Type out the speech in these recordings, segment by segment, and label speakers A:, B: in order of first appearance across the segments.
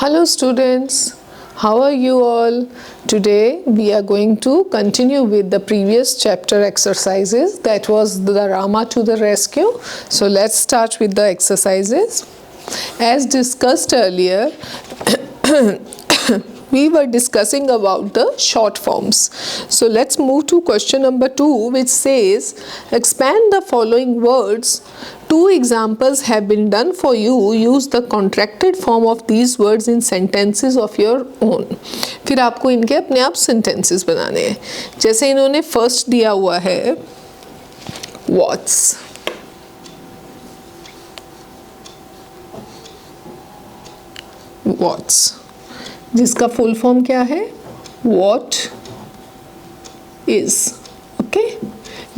A: Hello students, how are you all? Today we are going to continue with the previous chapter exercises, that was the Rama to the rescue. So let's start with the exercises. As discussed earlier, we were discussing about the short forms. So let's move to question number 2, which says expand the following words. 2 examples have been done for you. Use the contracted form of these words in sentences of your own. फिर आपको इनके अपने आप sentences बनाने हैं. जैसे इन्होंने first दिया हुआ है what's. जिसका फुल फॉर्म क्या है what is. ओके,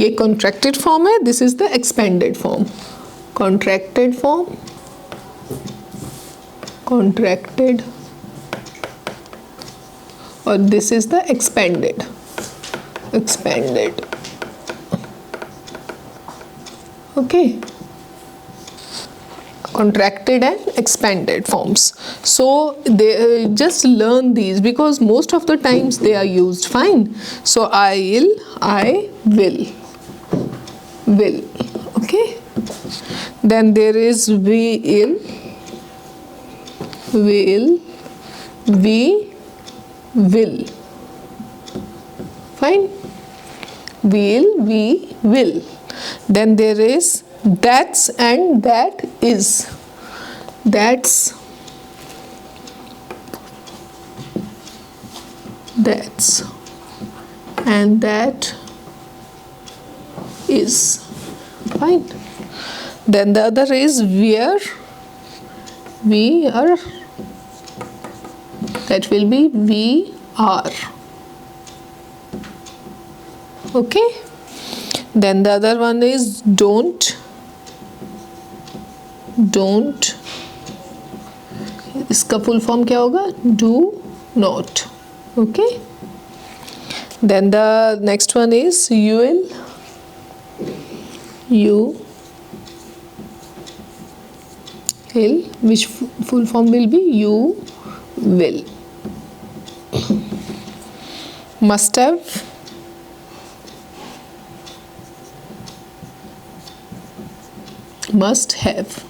A: ये कॉन्ट्रैक्टेड फॉर्म है, this is the expanded form. Contracted form, contracted, और this is the expanded. Okay, contracted and expanded forms. So they just learn these because most of the times they are used. Fine. So I will. Okay. Then there is will, we will. Fine. We will. Then there is that's and that is. That's and that is. Fine. Then the other is where we are. That will be we are. Okay. Then the other one is don't. इसका full form क्या होगा? Do not. Okay. Then the next one is you will. Which full form will be you will. Must have. Must have.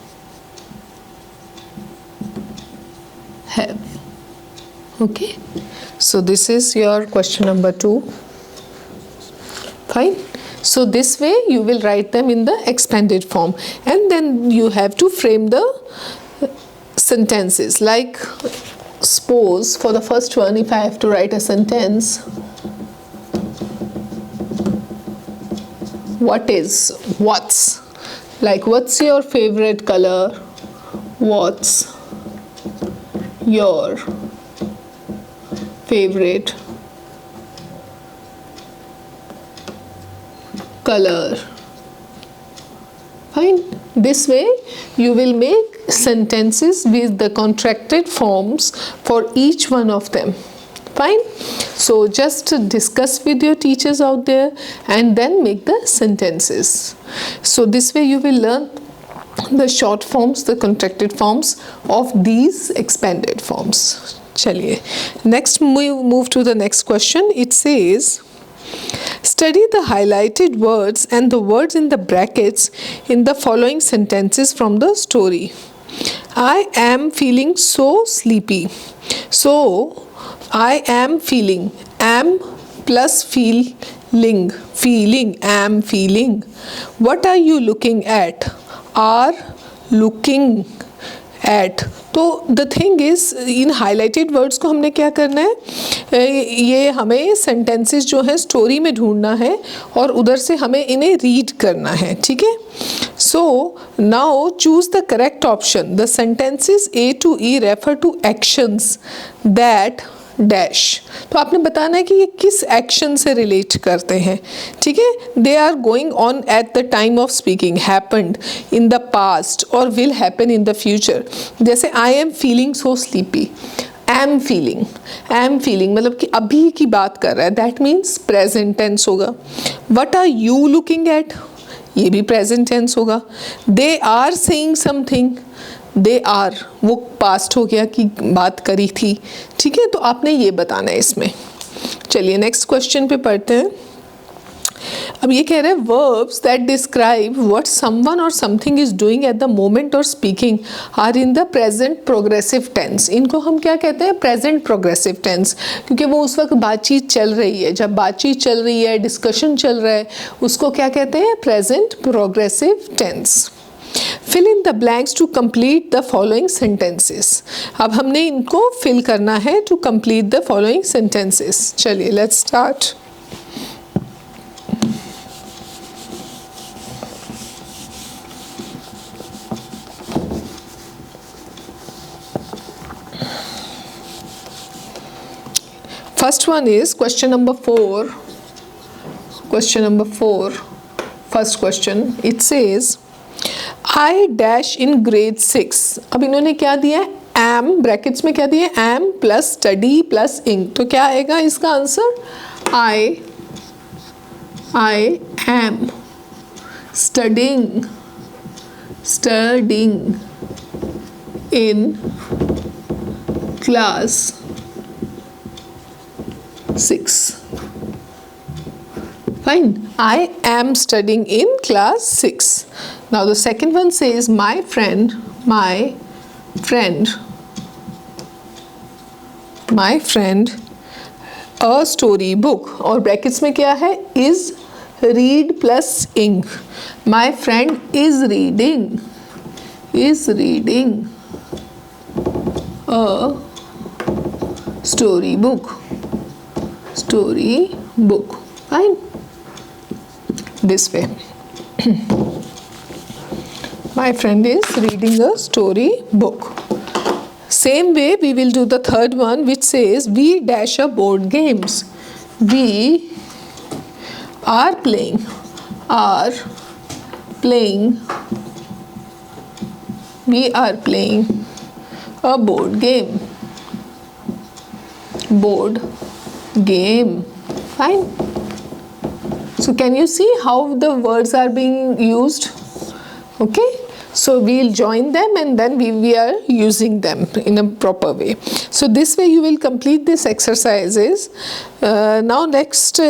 A: Okay, so this is your question number 2. Fine. So this way you will write them in the expanded form, and then you have to frame the sentences. Like suppose for the first one, if I have to write a sentence, what's, like what's your favorite color? What's your favorite color? Fine. This way you will make sentences with the contracted forms for each one of them. Fine. So just discuss with your teachers out there and then make the sentences. So this way you will learn the short forms, the contracted forms of these expanded forms. चलिए, next move to the next question. It says study the highlighted words and the words in the brackets in the following sentences from the story. I am feeling so sleepy. So I am feeling, am plus feeling, am feeling. What are you looking at? Are looking at. तो the thing is in highlighted words को हमने क्या करना है, ये हमें sentences जो है स्टोरी में ढूंढना है और उधर से हमें इन्हें रीड करना है. ठीक है. So now choose the correct option. The sentences A to E refer to actions that dash. तो आपने बताना है कि ये किस एक्शन से रिलेट करते हैं. ठीक है. They are going on at the time of speaking, happened in the past और will happen in the future. जैसे I am feeling so sleepy. Am feeling मतलब कि अभी की बात कर रहा है, दैट मीन्स प्रेजेंट टेंस होगा. What are you looking at, ये भी प्रेजेंट टेंस होगा. They are saying something, they are, वो पास्ट हो गया कि बात करी थी, ठीक है, तो आपने ये बताना है इसमें। चलिए नेक्स्ट क्वेश्चन पे पढ़ते हैं। अब ये कह रहे हैं verbs that describe what someone or something is doing at the moment or speaking are in the present progressive tense। इनको हम क्या कहते हैं? present progressive tense, क्योंकि वो उस वक्त बातचीत चल रही है, जब बातचीत चल रही है, डिस्कशन चल रहा है, उसको क्या कहते हैं? present progressive tense। Fill in the blanks to complete the following sentences। अब हमने इनको fill करना है to complete the following sentences। चलिए let's start। First one is question number 4. Question number 4. First question. It says I dash in grade 6। अब इन्होंने क्या दिया है? am, ब्रैकेट्स में क्या दिया है? am plus study plus ing। तो क्या आएगा इसका answer? I am studying in class 6। Fine. I am studying in class 6. Now the second one says my friend a story book, और ब्रैकेट्स में क्या है? is read plus ing। My friend is reading a story book। Fine, this way। My friend is reading a story book। Same way we will do the third one, which says we dash a board games। We are playing a board game। Fine. So can you see how the words are being used? Okay, so we'll join them and then we are using them in a proper way. So this way you will complete these exercises। Now next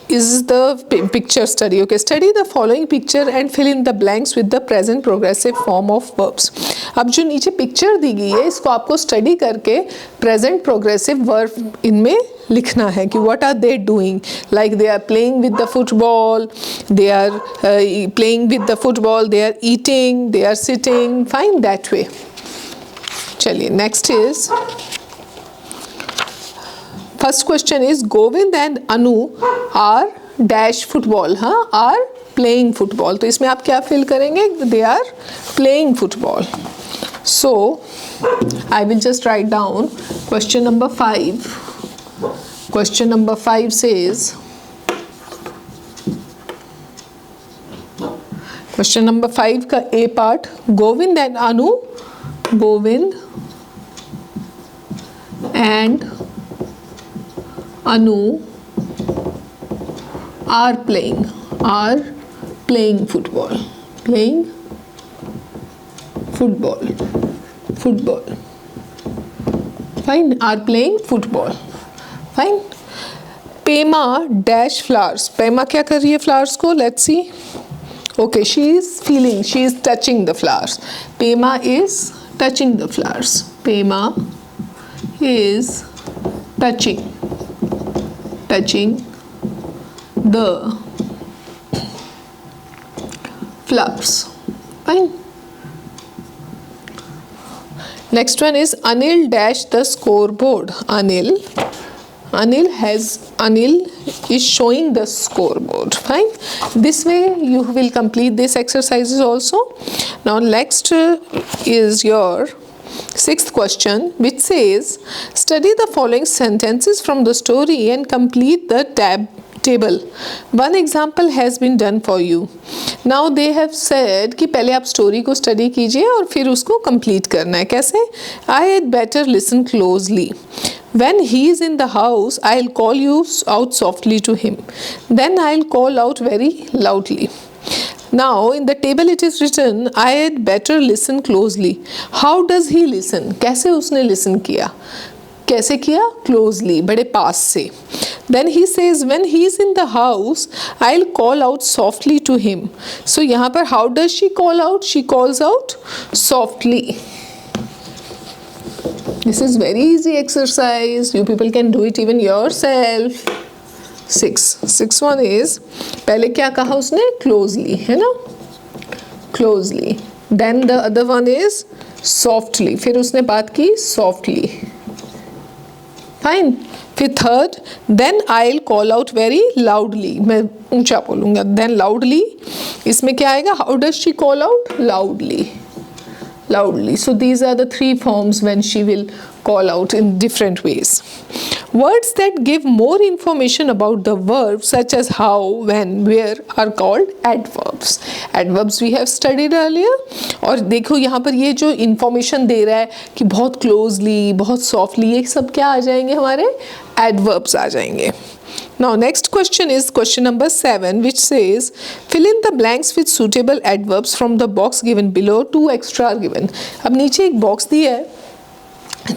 A: is the picture study। Okay, study the following picture and fill in the blanks with the present progressive form of verbs। अब जो नीचे picture दी गई है इसको आपको study करके present progressive verb इनमें लिखना है कि what are they doing, like they are playing with the football, they are playing with the football, they are eating, they are sitting। Fine, that way। चलिए next is first question is Govind and Anu are dash football। हाँ, are playing football। तो इसमें आप क्या fill करेंगे? They are playing football। So I will just write down question number 5। Question number 5 says, question number 5 का A part, Govind and Anu are playing football। Fine, are playing football। Fine। Pema dash flowers। Pema क्या कर रही है flowers को? Let's see। Okay, she is touching the flowers। Pema is touching the flowers। Pema is touching the flowers। Fine। Next one is Anil dash the scoreboard। Anil is showing the scoreboard। Fine, this way you will complete these exercises also। Now next is your 6th question, which says study the following sentences from the story and complete the table। One example has been done for you। Now they have said कि पहले आप story को study कीजिए और फिर उसको complete करना है। कैसे? I had better listen closely। When he is in the house, I'll call you out softly to him। Then I'll call out very loudly। Now in the table it is written, I had better listen closely. How does he listen? कैसे उसने listen किया? कैसे किया? Closely, बड़े पास से. Then he says, when he is in the house, I'll call out softly to him. So यहाँ पर how does she call out? She calls out softly. This is very easy exercise. You people can do it even yourself. 6 one is, पहले क्या कहा उसने? Closely, है ना? Closely. Then the other one is softly. फिर उसने बात की softly. Fine. फिर third, then I call out very loudly, मैं ऊंचा बोलूँगा. देन लाउडली, इसमें क्या आएगा? How does she call out? Loudly. Loudly. So these are the 3 forms when she will call out in different ways. Words that give more information about the verb such as how, when, where are called adverbs. Adverbs we have studied earlier. और देखो यहाँ पर ये जो information दे रहा है कि बहुत closely, बहुत softly, ये सब क्या आ जाएंगे? हमारे adverbs आ जाएंगे. Now next question is question number 7, which says fill in the blanks with suitable adverbs from the box given below. 2 extra are given. अब नीचे एक बॉक्स दिया है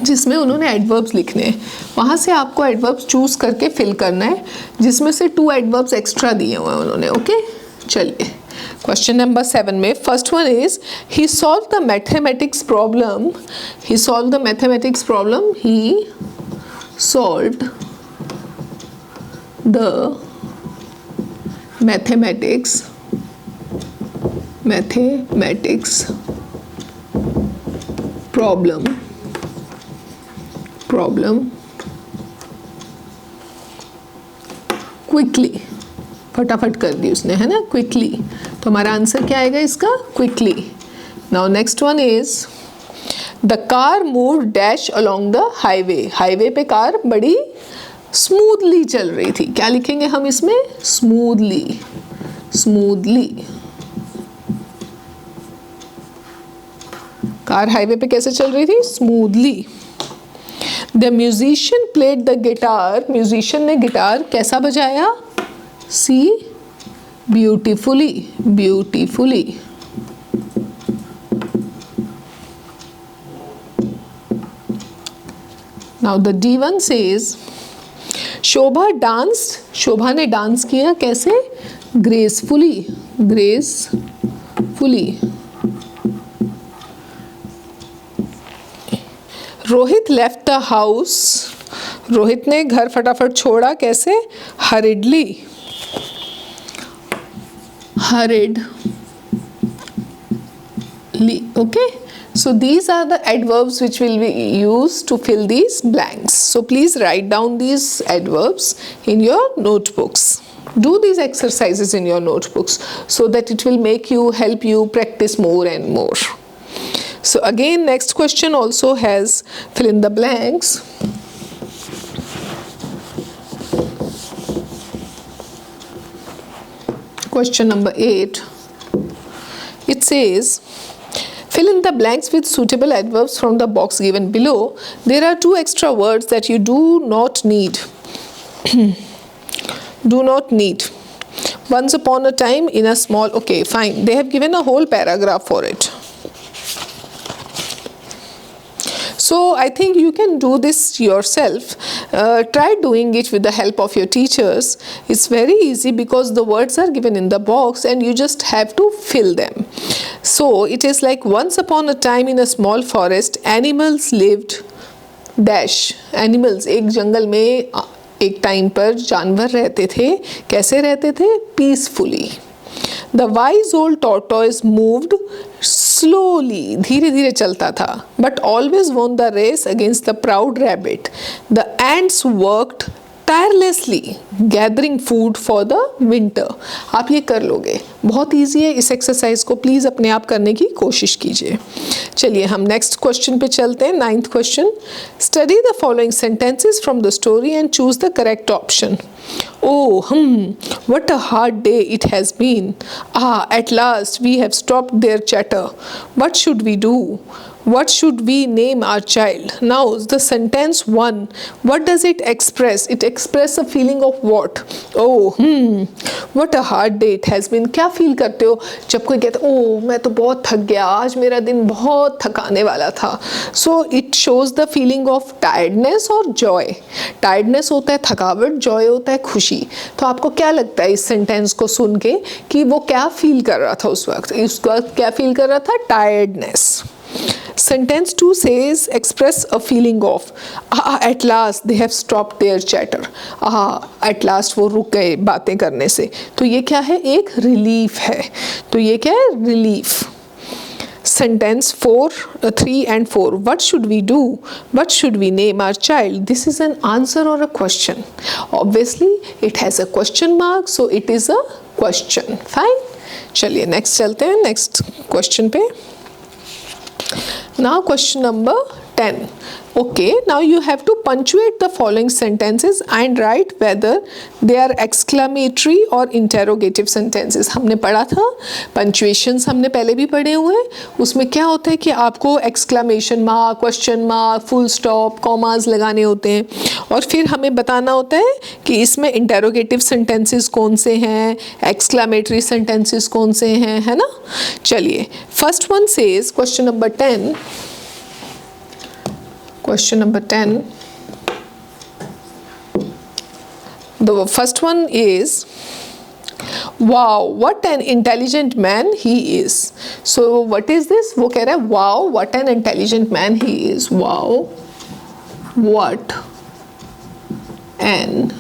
A: जिसमें उन्होंने एडवर्ब्स लिखने हैं, वहाँ से आपको एडवर्ब्स चूज करके फिल करना है, जिसमें से 2 एडवर्ब्स एक्स्ट्रा दिए हुए हैं उन्होंने. ओके, चलिए क्वेश्चन नंबर 7 में first one is he solve the mathematics problem. He solve the mathematics problem. He solved the mathematics problem quickly. फटाफट कर दी उसने, है ना? quickly. तो हमारा आंसर क्या आएगा इसका? quickly. Now next one is the car moved dash along the highway. Highway पे कार बड़ी स्मूथली चल रही थी. क्या लिखेंगे हम इसमें? स्मूथली. स्मूथली. कार हाईवे पे कैसे चल रही थी? Smoothly. The musician played the guitar. Musician ने गिटार कैसा बजाया? See beautifully. Beautifully. Now the D1 says Shobha danced. Shobha ने डांस किया कैसे? Gracefully. Gracefully. Rohit left the house. Rohit ने घर फटाफट छोड़ा कैसे? Hurriedly. Hurriedly. Okay. So these are the adverbs which will be used to fill these blanks. So please write down these adverbs in your notebooks. Do these exercises in your notebooks so that it will help you practice more and more. So again, next question also has fill in the blanks. Question number 8. It says fill in the blanks with suitable adverbs from the box given below. There are 2 extra words that you do not need. Do not need. Once upon a time in a small. Okay, fine. They have given a whole paragraph for it. So I think you can do this yourself. Try doing it with the help of your teachers. It's very easy because the words are given in the box and you just have to fill them. So it is like once upon a time in a small forest, animals lived dash. Animals, एक जंगल में एक time पर जानवर रहते थे. कैसे रहते थे? Peacefully. The wise old tortoise moved slowly. धीरे धीरे चलता था. But always won the race against the proud rabbit. The ants worked tirelessly gathering food for the winter. आप ये कर लोगे, बहुत ईजी है. इस एक्सरसाइज को प्लीज़ अपने आप करने की कोशिश कीजिए. चलिए हम नेक्स्ट क्वेश्चन पे चलते हैं. 9th question. Study the following sentences from the story and choose the correct option. Oh, what a hard day it has been. At last we have stopped their chatter. What should we do? What should we name our child? Now the sentence 1, what does it express? It expresses a feeling of what? Oh, what a hard day it has been, क्या feel करते हो जब कोई कहता है ओह मैं तो बहुत थक गया, आज मेरा दिन बहुत थकाने वाला था. So it shows the feeling of tiredness और जॉय. टायर्डनेस होता है थकावट, जॉय होता है खुशी. तो आपको क्या लगता है इस सेंटेंस को सुन के कि वो क्या फील कर रहा था उस वक्त क्या फील कर रहा था? Tiredness. Sentence 2 says express a feeling of at last they have stopped their chatter. at last वो रुक गए बातें करने से. तो ये क्या है? एक रिलीफ है. तो ये क्या है? Relief. Sentence 3 and 4. What should we do? What should we name our child? This is an answer or a question. Obviously it has a question mark, so it is a question. Fine. चलिए next चलते हैं next question पे. Now question number 10. Okay, now you have to punctuate the following sentences and write whether they are exclamatory or interrogative sentences. हमने पढ़ा था punctuations, हमने पहले भी पढ़े हुए हैं. उसमें क्या होता है कि आपको exclamation mark, question mark, full stop, commas लगाने होते हैं और फिर हमें बताना होता है कि इसमें interrogative sentences कौन से हैं, exclamatory sentences कौन से हैं, है ना. चलिए first one says question number 10. Question number 10. The first one is, wow, what an intelligent man he is. So what is this? वो कह रहा है wow, what an intelligent man he is. Wow, what an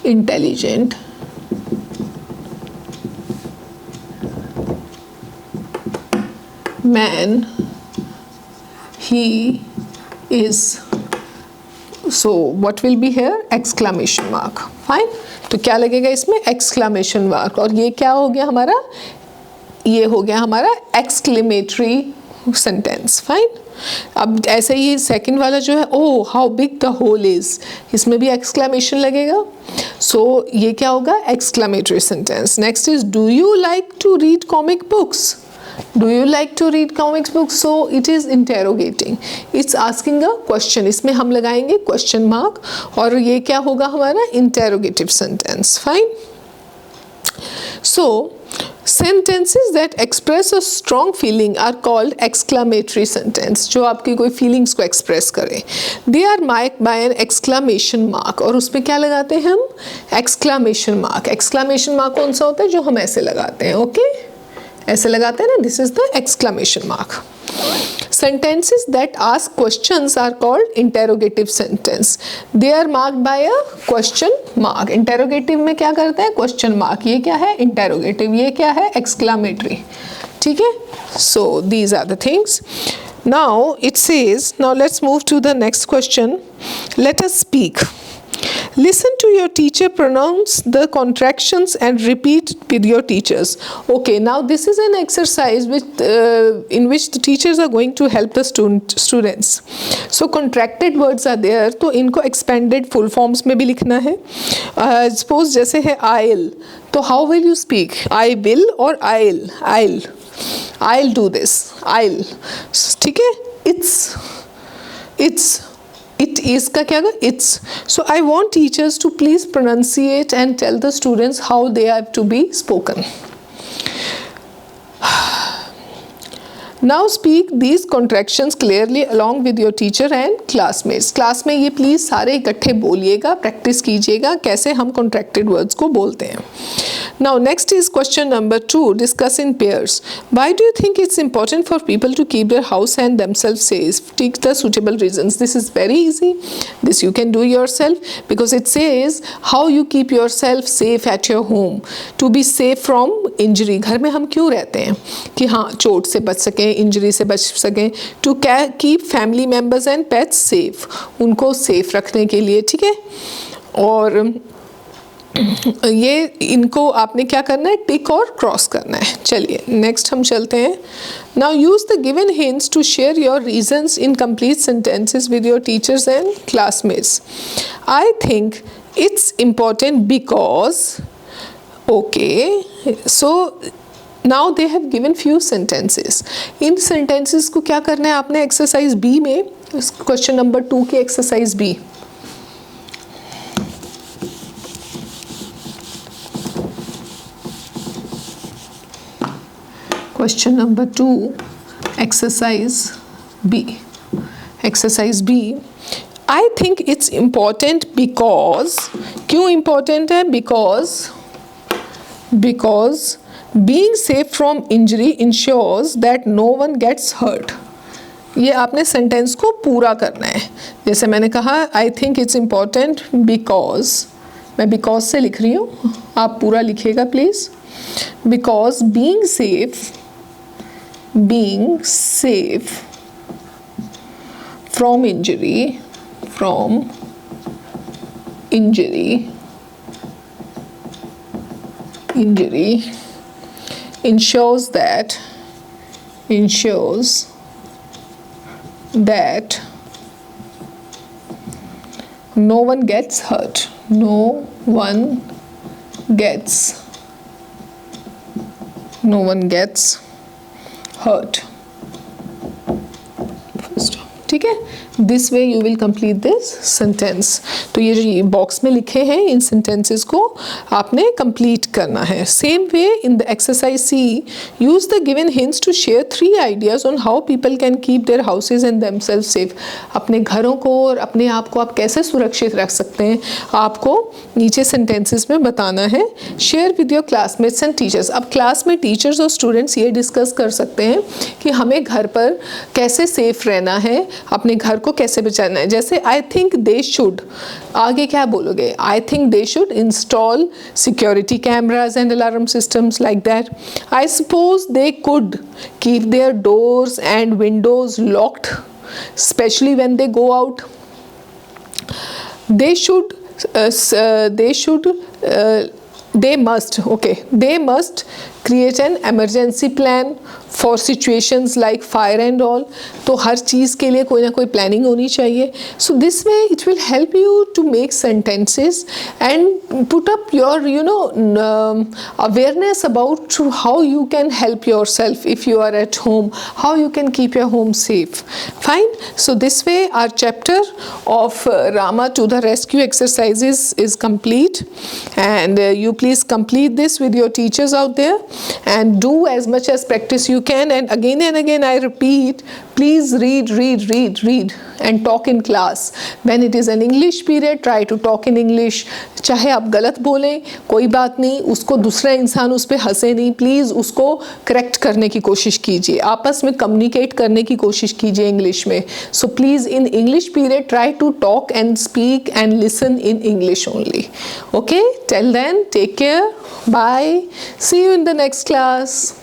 A: intelligent man he is. So what will be here? Exclamation mark. Fine. तो क्या लगेगा इसमें? Exclamation mark. और ये क्या हो गया हमारा? ये हो गया हमारा exclamatory sentence. Fine. अब ऐसे ही सेकंड वाला जो है, oh how big the hole is, इसमें भी exclamation लगेगा. So ये क्या होगा? Exclamatory sentence. Next is, do you like to read comic books? Do you like to read comics books? So it is interrogating. It's asking a question. इसमें हम लगाएंगे question mark और ये क्या होगा हमारा? Interrogative sentence. Fine. So sentences that express a strong feeling are called exclamatory sentence. जो आपकी कोई feelings को express करे. They are marked by an exclamation mark. और उसमें क्या लगाते हैं हम? Exclamation mark. Exclamation mark कौन सा होता है? जो हम ऐसे लगाते हैं. Okay? ऐसे लगाते हैं ना. This is the exclamation mark. Sentences that ask questions are called interrogative sentence. They are marked by a question mark. Interrogative में क्या करते हैं? Question mark. ये क्या है? Interrogative. ये क्या है? Exclamatory. ठीक है? So these are the things. Now it says, now let's move to the next question. Let us speak. Listen to your teacher pronounce the contractions and repeat with your teachers. Okay, now this is an exercise in which the teachers are going to help the students. So contracted words are there, तो इनको expanded full forms में भी लिखना है. Suppose जैसे है I'll, तो how will you speak? I will or I'll do this. I'll. ठीक है? It's. It is का क्या होगा? It's. So I want teachers to please pronunciate and tell the students how they have to be spoken. Now speak these contractions clearly along with your teacher and classmates. Class में ये please सारे इकट्ठे बोलिएगा, practice कीजिएगा कैसे हम contracted words को बोलते हैं. Now next is question number 2. Discuss in pairs. Why do you think it's important for people to keep their house and themselves safe? Take the suitable reasons. This is very easy. This you can do yourself because it says how you keep yourself safe at your home. To be safe from injury. घर में हम क्यों रहते हैं? कि हाँ चोट से बच सकें, इंजरी से बच सकें. To keep family members and pets safe. उनको safe रखने के लिए. ठीक है? और ये इनको आपने क्या करना है? टिक और क्रॉस करना है. चलिए नेक्स्ट हम चलते हैं. Now use the given hints to share your reasons in complete sentences with your teachers and classmates. I think it's important because. Okay, so now they have given few sentences. इन sentences को क्या करना है आपने? Exercise B में, question number 2 की exercise B. Question number 2, exercise B. Exercise B. I think it's important because, क्यों important है? Because being safe from injury ensures that no one gets hurt. ये आपने सेंटेंस को पूरा करना है. जैसे मैंने कहा, I think it's important because, मैं because से लिख रही हूँ, आप पूरा लिखिएगा please. Because being safe from injury ensures that no one gets hurt. No one gets hurt. ठीक है. This way you will complete this sentence. तो ये जो बॉक्स में लिखे हैं इन सेंटेंसेस को आपने कंप्लीट करना है. Same way in the exercise C, use the given hints to share 3 ideas on how people can keep their houses and themselves safe. अपने घरों को और अपने आप को आप कैसे सुरक्षित रख सकते हैं, आपको नीचे सेंटेंसेस में बताना है. Share with your classmates and teachers. अब क्लास में टीचर्स और स्टूडेंट्स ये डिस्कस कर सकते हैं कि हमें घर पर कैसे सेफ रहना है, अपने घर को कैसे बचाना है. जैसे आई थिंक दे शुड, आगे क्या बोलोगे? I think they should install security cameras and alarm systems like that. I suppose they could keep their doors and Windows locked specially when they go out. They must create an emergency plan for situations like fire and all. तो हर चीज़ के लिए कोई ना कोई planning होनी चाहिए. So this way it will help you to make sentences and put up your awareness about how you can help yourself if you are at home, how you can keep your home safe. Fine. So this way our chapter of Rama to the rescue exercises is complete, and you please complete this with your teachers out there and do as much as practice you can. And again I repeat, please read and talk in class. When it is an English period, try to talk in English. चाहे आप गलत बोलें कोई बात नहीं, उसको दूसरा इंसान उस पर हंसे नहीं, प्लीज़ उसको करेक्ट करने की कोशिश कीजिए, आपस में कम्युनिकेट करने की कोशिश कीजिए इंग्लिश में. So please in English period try to talk and speak and listen in English only. Okay, till then, take care. Bye. See you in the next class.